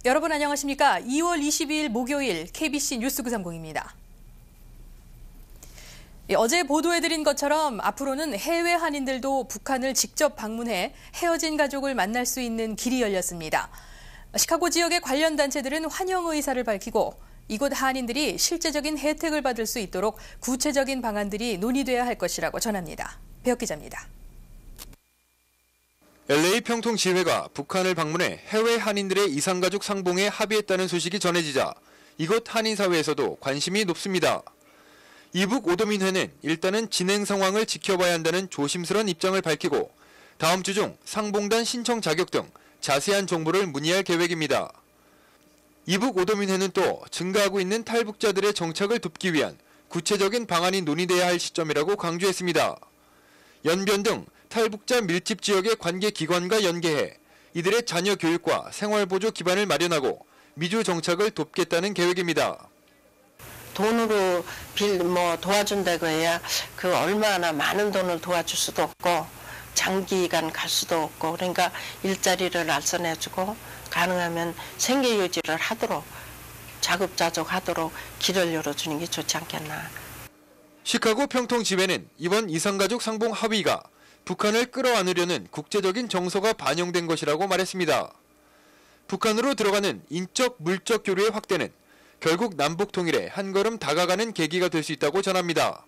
여러분 안녕하십니까? 2월 22일 목요일 KBC 뉴스 930입니다. 어제 보도해드린 것처럼 앞으로는 해외 한인들도 북한을 직접 방문해 헤어진 가족을 만날 수 있는 길이 열렸습니다. 시카고 지역의 관련 단체들은 환영 의사를 밝히고 이곳 한인들이 실제적인 혜택을 받을 수 있도록 구체적인 방안들이 논의돼야 할 것이라고 전합니다. 배혁 기자입니다. LA 평통지회가 북한을 방문해 해외 한인들의 이산가족 상봉에 합의했다는 소식이 전해지자 이곳 한인사회에서도 관심이 높습니다. 이북 오도민회는 일단은 진행 상황을 지켜봐야 한다는 조심스런 입장을 밝히고 다음 주 중 상봉단 신청 자격 등 자세한 정보를 문의할 계획입니다. 이북 오도민회는 또 증가하고 있는 탈북자들의 정착을 돕기 위한 구체적인 방안이 논의돼야 할 시점이라고 강조했습니다. 연변 등 탈북자 밀집 지역의 관계기관과 연계해 이들의 자녀 교육과 생활보조 기반을 마련하고 미주 정착을 돕겠다는 계획입니다. 돈으로 도와준다고 해야 그 얼마나 많은 돈을 도와줄 수도 없고 장기간 갈 수도 없고 그러니까 일자리를 알선해주고 가능하면 생계 유지를 하도록 자급자족하도록 길을 열어주는 게 좋지 않겠나. 시카고 평통지회는 이번 이산가족 상봉 합의가 북한을 끌어안으려는 국제적인 정서가 반영된 것이라고 말했습니다. 북한으로 들어가는 인적, 물적 교류의 확대는 결국 남북 통일에 한 걸음 다가가는 계기가 될 수 있다고 전합니다.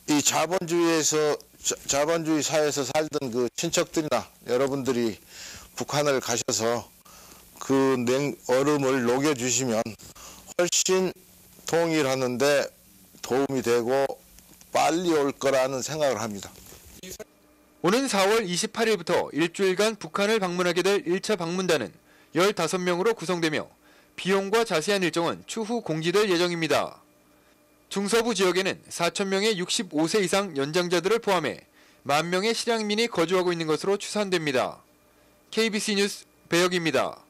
이 자본주의 사회에서 살던 그 친척들이나 여러분들이 북한을 가셔서 그 얼음을 녹여주시면 훨씬 통일하는데 도움이 되고 빨리 올 거라는 생각을 합니다. 오는 4월 28일부터 일주일간 북한을 방문하게 될 1차 방문단은 15명으로 구성되며 비용과 자세한 일정은 추후 공지될 예정입니다. 중서부 지역에는 4,000명의 65세 이상 연장자들을 포함해 10,000명의 실향민이 거주하고 있는 것으로 추산됩니다. KBC 뉴스 배혁입니다.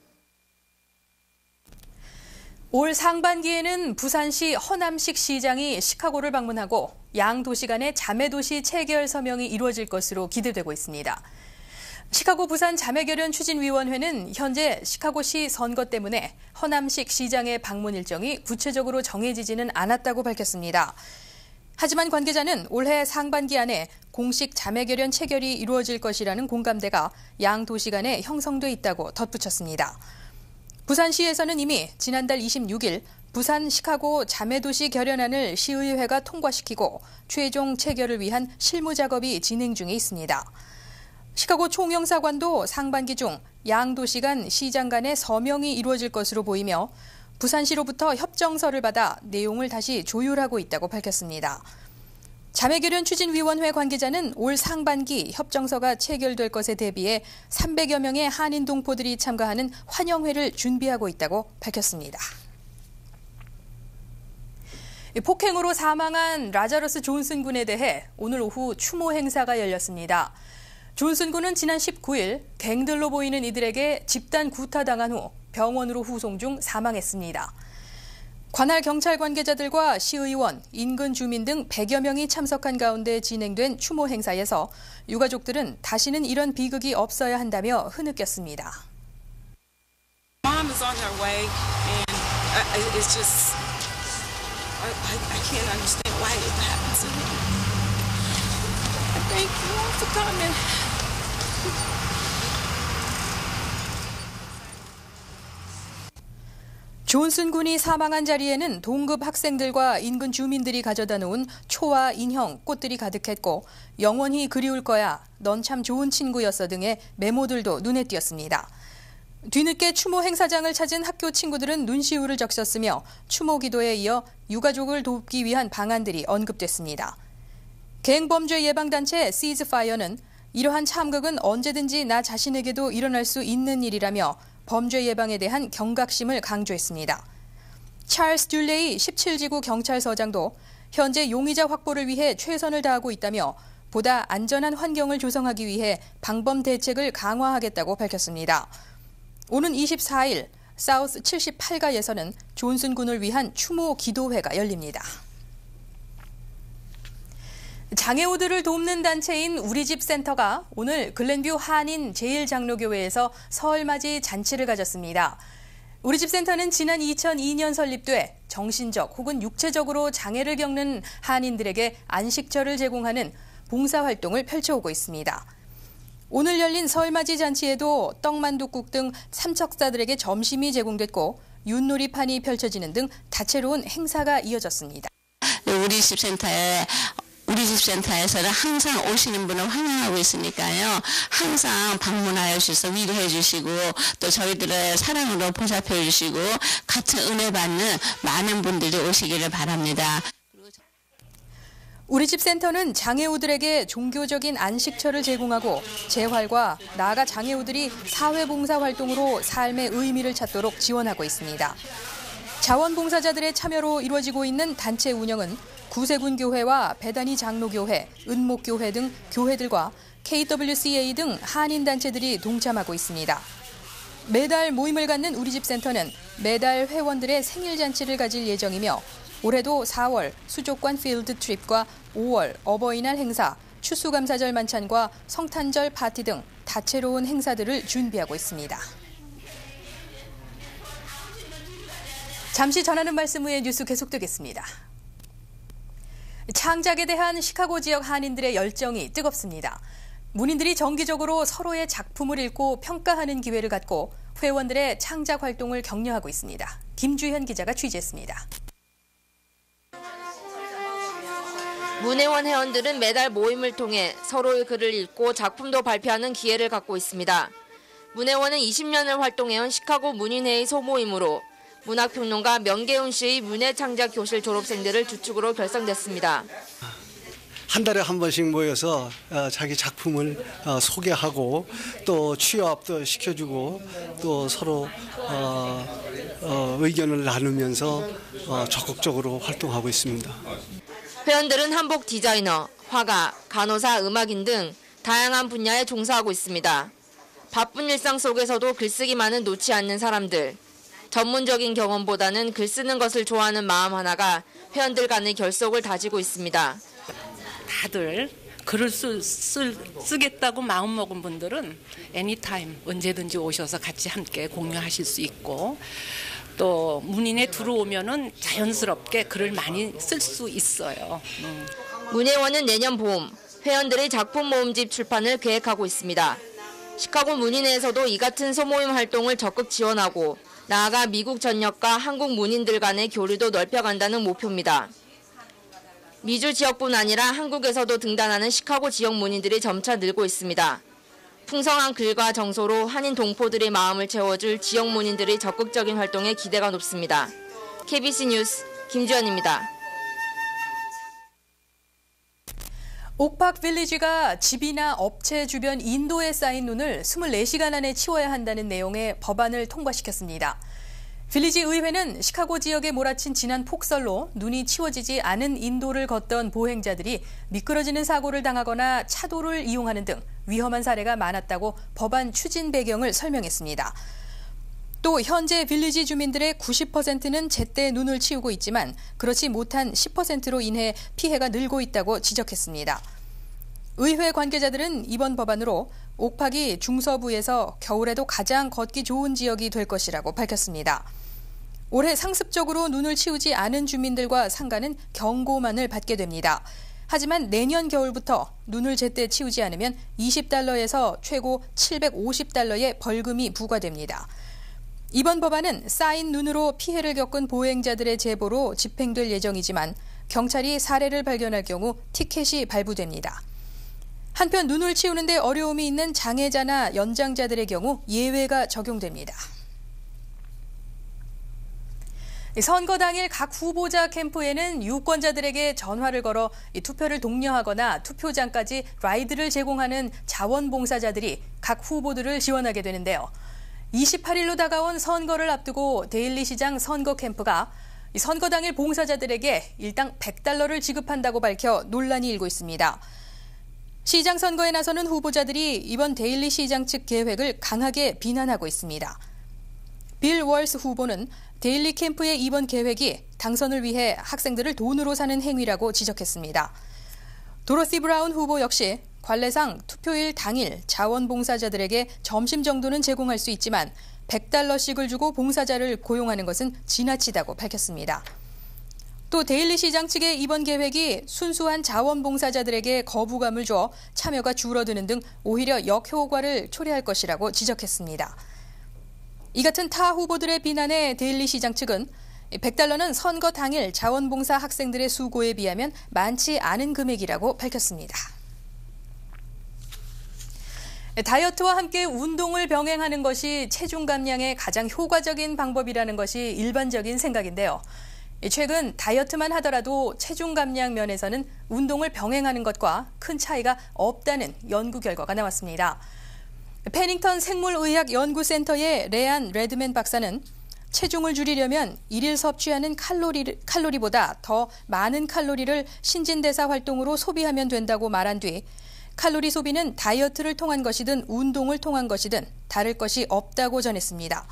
올 상반기에는 부산시 허남식 시장이 시카고를 방문하고 양도시 간의 자매도시 체결 서명이 이루어질 것으로 기대되고 있습니다. 시카고 부산 자매결연 추진위원회는 현재 시카고시 선거 때문에 허남식 시장의 방문 일정이 구체적으로 정해지지는 않았다고 밝혔습니다. 하지만 관계자는 올해 상반기 안에 공식 자매결연 체결이 이루어질 것이라는 공감대가 양 도시 간에 형성돼 있다고 덧붙였습니다. 부산시에서는 이미 지난달 26일 부산 시카고 자매도시 결연안을 시의회가 통과시키고 최종 체결을 위한 실무 작업이 진행 중에 있습니다. 시카고 총영사관도 상반기 중 양 도시 간 시장 간의 서명이 이루어질 것으로 보이며 부산시로부터 협정서를 받아 내용을 다시 조율하고 있다고 밝혔습니다. 자매결연 추진위원회 관계자는 올 상반기 협정서가 체결될 것에 대비해 300여 명의 한인 동포들이 참가하는 환영회를 준비하고 있다고 밝혔습니다. 폭행으로 사망한 라자러스 존슨 군에 대해 오늘 오후 추모 행사가 열렸습니다. 존슨 군은 지난 19일 갱들로 보이는 이들에게 집단 구타당한 후 병원으로 후송 중 사망했습니다. 관할 경찰 관계자들과 시의원, 인근 주민 등 100여 명이 참석한 가운데 진행된 추모 행사에서 유가족들은 다시는 이런 비극이 없어야 한다며 흐느꼈습니다. Mom is on her way and it's just I can't understand why it happened to me. Thank you all for coming. 존슨 군이 사망한 자리에는 동급 학생들과 인근 주민들이 가져다 놓은 초와 인형, 꽃들이 가득했고 영원히 그리울 거야, 넌 참 좋은 친구였어 등의 메모들도 눈에 띄었습니다. 뒤늦게 추모 행사장을 찾은 학교 친구들은 눈시울을 적셨으며 추모 기도에 이어 유가족을 돕기 위한 방안들이 언급됐습니다. 갱범죄 예방단체 시즈파이어는 이러한 참극은 언제든지 나 자신에게도 일어날 수 있는 일이라며 범죄 예방에 대한 경각심을 강조했습니다. 찰스 듈레이 17지구 경찰서장도 현재 용의자 확보를 위해 최선을 다하고 있다며 보다 안전한 환경을 조성하기 위해 방범 대책을 강화하겠다고 밝혔습니다. 오는 24일 사우스 78가에서는 존슨 군을 위한 추모 기도회가 열립니다. 장애우들을 돕는 단체인 우리집 센터가 오늘 글렌뷰 한인 제일장로교회에서 설맞이 잔치를 가졌습니다. 우리집센터는 지난 2002년 설립돼 정신적 혹은 육체적으로 장애를 겪는 한인들에게 안식처를 제공하는 봉사활동을 펼쳐오고 있습니다. 오늘 열린 설맞이 잔치에도 떡만둣국 등 참석자들에게 점심이 제공됐고 윷놀이판이 펼쳐지는 등 다채로운 행사가 이어졌습니다. 우리집센터에서는 항상 오시는 분을 환영하고 있으니까요. 항상 방문하여 주셔서 위로해 주시고 또 저희들의 사랑으로 보살펴 주시고 같은 은혜 받는 많은 분들이 오시기를 바랍니다. 우리집센터는 장애우들에게 종교적인 안식처를 제공하고 재활과 나아가 장애우들이 사회봉사활동으로 삶의 의미를 찾도록 지원하고 있습니다. 자원봉사자들의 참여로 이루어지고 있는 단체 운영은 구세군교회와 배단위 장로교회, 은목교회 등 교회들과 KWCA 등 한인단체들이 동참하고 있습니다. 매달 모임을 갖는 우리집센터는 매달 회원들의 생일잔치를 가질 예정이며 올해도 4월 수족관 필드 트립과 5월 어버이날 행사, 추수감사절 만찬과 성탄절 파티 등 다채로운 행사들을 준비하고 있습니다. 잠시 전하는 말씀 후에 뉴스 계속되겠습니다. 창작에 대한 시카고 지역 한인들의 열정이 뜨겁습니다. 문인들이 정기적으로 서로의 작품을 읽고 평가하는 기회를 갖고 회원들의 창작 활동을 격려하고 있습니다. 김주현 기자가 취재했습니다. 문회원 회원들은 매달 모임을 통해 서로의 글을 읽고 작품도 발표하는 기회를 갖고 있습니다. 문회원은 20년을 활동해온 시카고 문인회의 소모임으로 문학평론가 명계훈 씨의 문예창작교실 졸업생들을 주축으로 결성됐습니다. 한 달에 한 번씩 모여서 자기 작품을 소개하고 또 취업도 시켜주고 또 서로 의견을 나누면서 적극적으로 활동하고 있습니다. 회원들은 한복 디자이너, 화가, 간호사, 음악인 등 다양한 분야에 종사하고 있습니다. 바쁜 일상 속에서도 글쓰기만은 놓지 않는 사람들. 전문적인 경험보다는 글 쓰는 것을 좋아하는 마음 하나가 회원들 간의 결속을 다지고 있습니다. 다들 글을 쓰겠다고 마음먹은 분들은 애니타임 언제든지 오셔서 같이 함께 공유하실 수 있고 또 문인에 들어오면은 자연스럽게 글을 많이 쓸 수 있어요. 문예원은 내년 봄 회원들의 작품 모음집 출판을 계획하고 있습니다. 시카고 문인회에서도 이 같은 소모임 활동을 적극 지원하고 나아가 미국 전역과 한국 문인들 간의 교류도 넓혀간다는 목표입니다. 미주 지역뿐 아니라 한국에서도 등단하는 시카고 지역 문인들이 점차 늘고 있습니다. 풍성한 글과 정서로 한인 동포들의 마음을 채워줄 지역 문인들의 적극적인 활동에 기대가 높습니다. KBC 뉴스 김주현입니다. 옥팍 빌리지가 집이나 업체 주변 인도에 쌓인 눈을 24시간 안에 치워야 한다는 내용의 법안을 통과시켰습니다. 빌리지 의회는 시카고 지역에 몰아친 지난 폭설로 눈이 치워지지 않은 인도를 걷던 보행자들이 미끄러지는 사고를 당하거나 차도를 이용하는 등 위험한 사례가 많았다고 법안 추진 배경을 설명했습니다. 또 현재 빌리지 주민들의 90%는 제때 눈을 치우고 있지만 그렇지 못한 10%로 인해 피해가 늘고 있다고 지적했습니다. 의회 관계자들은 이번 법안으로 옥팍이 중서부에서 겨울에도 가장 걷기 좋은 지역이 될 것이라고 밝혔습니다. 올해 상습적으로 눈을 치우지 않은 주민들과 상가는 경고만을 받게 됩니다. 하지만 내년 겨울부터 눈을 제때 치우지 않으면 $20에서 최고 $750의 벌금이 부과됩니다. 이번 법안은 쌓인 눈으로 피해를 겪은 보행자들의 제보로 집행될 예정이지만 경찰이 사례를 발견할 경우 티켓이 발부됩니다. 한편 눈을 치우는 데 어려움이 있는 장애자나 연장자들의 경우 예외가 적용됩니다. 선거 당일 각 후보자 캠프에는 유권자들에게 전화를 걸어 투표를 독려하거나 투표장까지 라이드를 제공하는 자원봉사자들이 각 후보들을 지원하게 되는데요. 28일로 다가온 선거를 앞두고 데일리 시장 선거 캠프가 선거 당일 봉사자들에게 일당 $100를 지급한다고 밝혀 논란이 일고 있습니다. 시장 선거에 나서는 후보자들이 이번 데일리 시장 측 계획을 강하게 비난하고 있습니다. 빌 월스 후보는 데일리 캠프의 이번 계획이 당선을 위해 학생들을 돈으로 사는 행위라고 지적했습니다. 도로시 브라운 후보 역시 관례상 투표일 당일 자원봉사자들에게 점심 정도는 제공할 수 있지만 $100씩을 주고 봉사자를 고용하는 것은 지나치다고 밝혔습니다. 또 데일리 시장 측의 이번 계획이 순수한 자원봉사자들에게 거부감을 줘 참여가 줄어드는 등 오히려 역효과를 초래할 것이라고 지적했습니다. 이 같은 타 후보들의 비난에 데일리 시장 측은 $100는 선거 당일 자원봉사 학생들의 수고에 비하면 많지 않은 금액이라고 밝혔습니다. 다이어트와 함께 운동을 병행하는 것이 체중 감량에 가장 효과적인 방법이라는 것이 일반적인 생각인데요. 최근 다이어트만 하더라도 체중 감량 면에서는 운동을 병행하는 것과 큰 차이가 없다는 연구 결과가 나왔습니다. 페닝턴 생물의학연구센터의 레안 레드맨 박사는 체중을 줄이려면 일일 섭취하는 칼로리보다 더 많은 칼로리를 신진대사 활동으로 소비하면 된다고 말한 뒤 칼로리 소비는 다이어트를 통한 것이든 운동을 통한 것이든 다를 것이 없다고 전했습니다.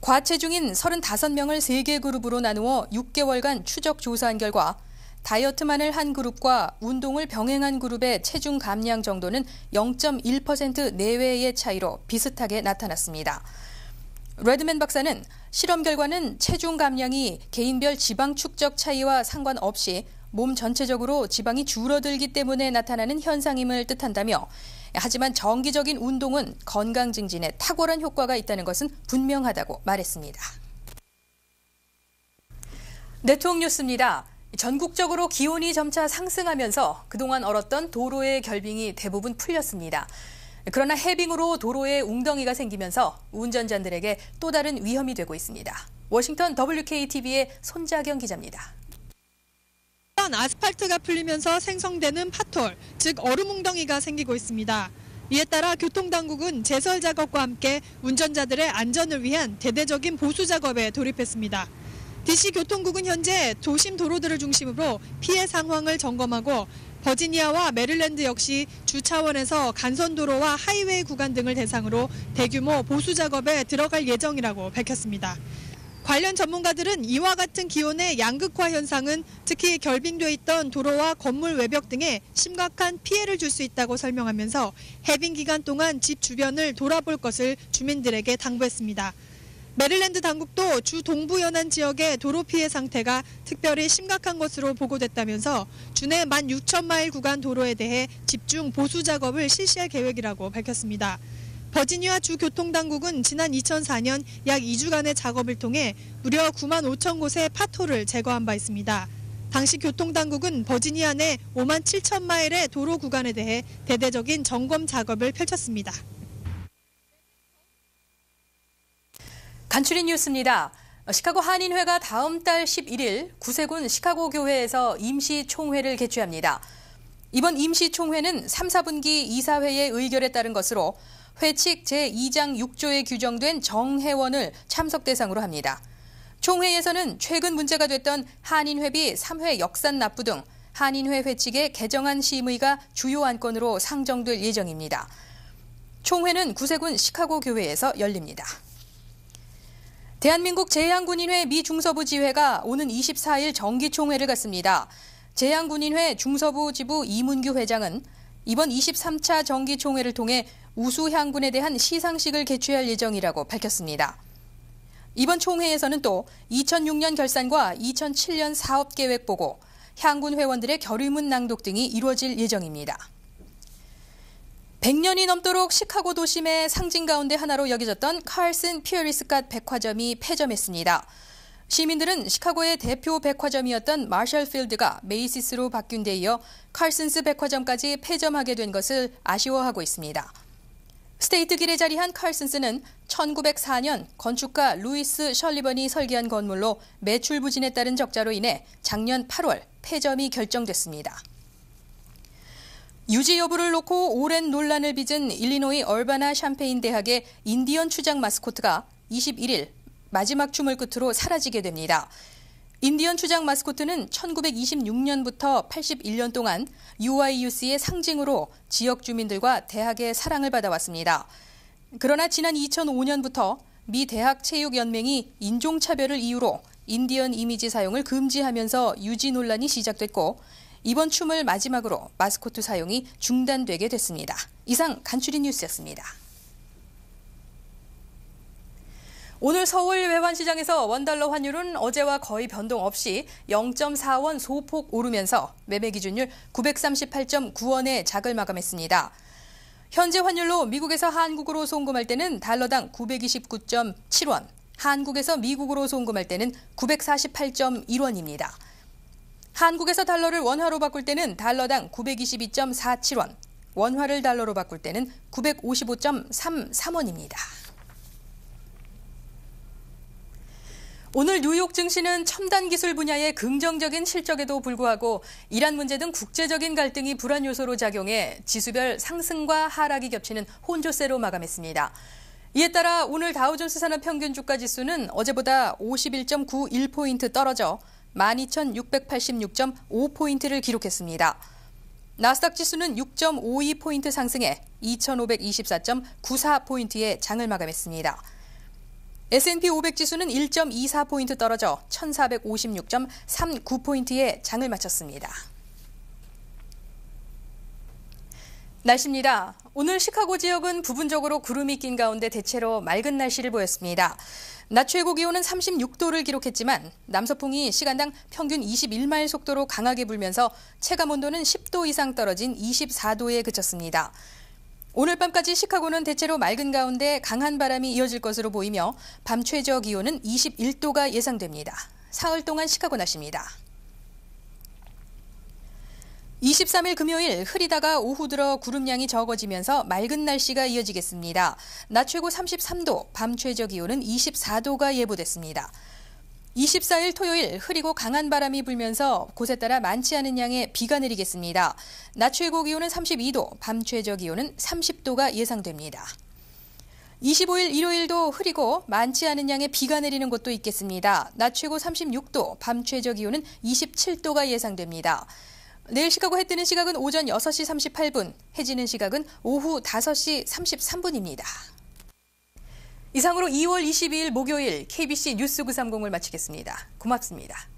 과체중인 35명을 3개 그룹으로 나누어 6개월간 추적 조사한 결과 다이어트만을 한 그룹과 운동을 병행한 그룹의 체중 감량 정도는 0.1% 내외의 차이로 비슷하게 나타났습니다. 레드맨 박사는 실험 결과는 체중 감량이 개인별 지방 축적 차이와 상관없이 몸 전체적으로 지방이 줄어들기 때문에 나타나는 현상임을 뜻한다며 하지만 정기적인 운동은 건강 증진에 탁월한 효과가 있다는 것은 분명하다고 말했습니다. 네트워크 뉴스입니다. 전국적으로 기온이 점차 상승하면서 그동안 얼었던 도로의 결빙이 대부분 풀렸습니다. 그러나 해빙으로 도로에 웅덩이가 생기면서 운전자들에게 또 다른 위험이 되고 있습니다. 워싱턴 WKTV의 손자경 기자입니다. 아스팔트가 풀리면서 생성되는 파톨, 즉 얼음 웅덩이가 생기고 있습니다. 이에 따라 교통당국은 제설 작업과 함께 운전자들의 안전을 위한 대대적인 보수 작업에 돌입했습니다. DC 교통국은 현재 도심 도로들을 중심으로 피해 상황을 점검하고 버지니아와 메릴랜드 역시 주 차원에서 간선도로와 하이웨이 구간 등을 대상으로 대규모 보수 작업에 들어갈 예정이라고 밝혔습니다. 관련 전문가들은 이와 같은 기온의 양극화 현상은 특히 결빙돼 있던 도로와 건물 외벽 등에 심각한 피해를 줄 수 있다고 설명하면서 해빙 기간 동안 집 주변을 돌아볼 것을 주민들에게 당부했습니다. 메릴랜드 당국도 주 동부 연안 지역의 도로 피해 상태가 특별히 심각한 것으로 보고됐다면서 주내 16,000마일 구간 도로에 대해 집중 보수 작업을 실시할 계획이라고 밝혔습니다. 버지니아 주 교통당국은 지난 2004년 약 2주간의 작업을 통해 무려 9만 5천 곳의 파톨을 제거한 바 있습니다. 당시 교통당국은 버지니아 내 5만 7천 마일의 도로 구간에 대해 대대적인 점검 작업을 펼쳤습니다. 간추린 뉴스입니다. 시카고 한인회가 다음 달 11일 구세군 시카고 교회에서 임시총회를 개최합니다. 이번 임시총회는 3, 4분기 이사회의 의결에 따른 것으로 회칙 제2장 6조에 규정된 정회원을 참석 대상으로 합니다. 총회에서는 최근 문제가 됐던 한인회비 3회 역산 납부 등 한인회 회칙의 개정안 심의가 주요 안건으로 상정될 예정입니다. 총회는 구세군 시카고 교회에서 열립니다. 대한민국 제향군인회 미 중서부 지회가 오는 24일 정기총회를 갖습니다. 제향군인회 중서부 지부 이문규 회장은 이번 23차 정기총회를 통해 우수향군에 대한 시상식을 개최할 예정이라고 밝혔습니다. 이번 총회에서는 또 2006년 결산과 2007년 사업계획 보고, 향군 회원들의 결의문 낭독 등이 이루어질 예정입니다. 100년이 넘도록 시카고 도심의 상징 가운데 하나로 여겨졌던 칼슨 피어리 스캇 백화점이 폐점했습니다. 시민들은 시카고의 대표 백화점이었던 마셜 필드가 메이시스로 바뀐 데 이어 칼슨스 백화점까지 폐점하게 된 것을 아쉬워하고 있습니다. 스테이트길에 자리한 칼슨스는 1904년 건축가 루이스 셜리번이 설계한 건물로 매출 부진에 따른 적자로 인해 작년 8월 폐점이 결정됐습니다. 유지 여부를 놓고 오랜 논란을 빚은 일리노이 얼바나 샴페인 대학의 인디언 추장 마스코트가 21일 마지막 춤을 끝으로 사라지게 됩니다. 인디언 추장 마스코트는 1926년부터 81년 동안 UIUC의 상징으로 지역 주민들과 대학의 사랑을 받아왔습니다. 그러나 지난 2005년부터 미 대학 체육연맹이 인종차별을 이유로 인디언 이미지 사용을 금지하면서 유지 논란이 시작됐고, 이번 춤을 마지막으로 마스코트 사용이 중단되게 됐습니다. 이상 간추린 뉴스였습니다. 오늘 서울 외환시장에서 원달러 환율은 어제와 거의 변동 없이 0.4원 소폭 오르면서 매매 기준율 938.9원에 작을 마감했습니다. 현재 환율로 미국에서 한국으로 송금할 때는 달러당 929.7원, 한국에서 미국으로 송금할 때는 948.1원입니다. 한국에서 달러를 원화로 바꿀 때는 달러당 922.47원, 원화를 달러로 바꿀 때는 955.33원입니다. 오늘 뉴욕 증시는 첨단 기술 분야의 긍정적인 실적에도 불구하고 이란 문제 등 국제적인 갈등이 불안 요소로 작용해 지수별 상승과 하락이 겹치는 혼조세로 마감했습니다. 이에 따라 오늘 다우존스 산업 평균 주가 지수는 어제보다 51.91포인트 떨어져 12,686.5포인트를 기록했습니다. 나스닥 지수는 6.52포인트 상승해 2,524.94포인트의 장을 마감했습니다. S&P 500 지수는 1.24포인트 떨어져 1,456.39포인트의 장을 마쳤습니다. 날씨입니다. 오늘 시카고 지역은 부분적으로 구름이 낀 가운데 대체로 맑은 날씨를 보였습니다. 낮 최고 기온은 36도를 기록했지만 남서풍이 시간당 평균 21마일 속도로 강하게 불면서 체감 온도는 10도 이상 떨어진 24도에 그쳤습니다. 오늘 밤까지 시카고는 대체로 맑은 가운데 강한 바람이 이어질 것으로 보이며 밤 최저 기온은 21도가 예상됩니다. 사흘 동안 시카고 날씨입니다. 23일 금요일 흐리다가 오후 들어 구름량이 적어지면서 맑은 날씨가 이어지겠습니다. 낮 최고 33도, 밤 최저 기온은 24도가 예보됐습니다. 24일 토요일 흐리고 강한 바람이 불면서 곳에 따라 많지 않은 양의 비가 내리겠습니다. 낮 최고 기온은 32도, 밤 최저 기온은 30도가 예상됩니다. 25일 일요일도 흐리고 많지 않은 양의 비가 내리는 곳도 있겠습니다. 낮 최고 36도, 밤 최저 기온은 27도가 예상됩니다. 내일 시카고 해 뜨는 시각은 오전 6시 38분, 해 지는 시각은 오후 5시 33분입니다. 이상으로 2월 22일 목요일 KBC 뉴스 930을 마치겠습니다. 고맙습니다.